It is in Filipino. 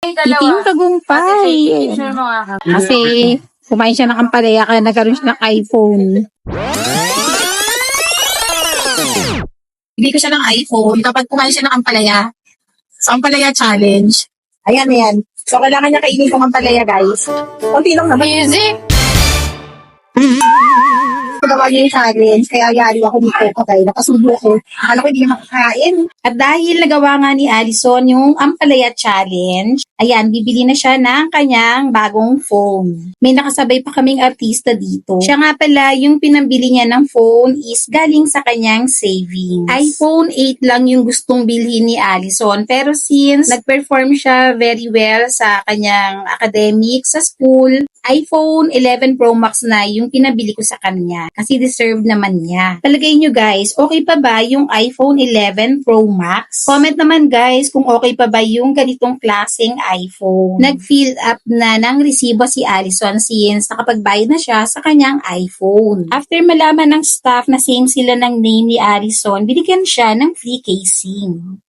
Itim tagumpay. Kasi kumain siya ng ampalaya kaya nagkaroon siya ng iPhone. Bigay ko siya ng iPhone kapag kumain siya ng ampalaya. So, ampalaya challenge. Ayan, ayan. So, kailangan niya kainin kong ampalaya, guys. Kunti lang naman. Easy! Ginawa niya yung challenge, kaya yari ako dito. Okay, nakasubo ko. Akala ko hindi niya makakain. At dahil nagawa nga ni Allison yung ampalaya challenge, ayan, bibili na siya ng kanyang bagong phone. May nakasabay pa kaming artista dito. Siya nga pala, yung pinambili niya ng phone is galing sa kanyang savings. iPhone 8 lang yung gustong bilhin ni Allison. Pero since nag-perform siya very well sa kanyang academic sa school, iPhone 11 Pro Max na yung pinabili ko sa kanya. Kasi deserve naman niya. Palagay nyo guys, okay pa ba yung iPhone 11 Pro Max? Comment naman guys kung okay pa ba yung ganitong klaseng iPhone. Nag-fill up na ng resibo si Allison since nakapagbayad na siya sa kanyang iPhone. After malaman ng staff na same sila ng name ni Allison, binigyan siya ng free casing.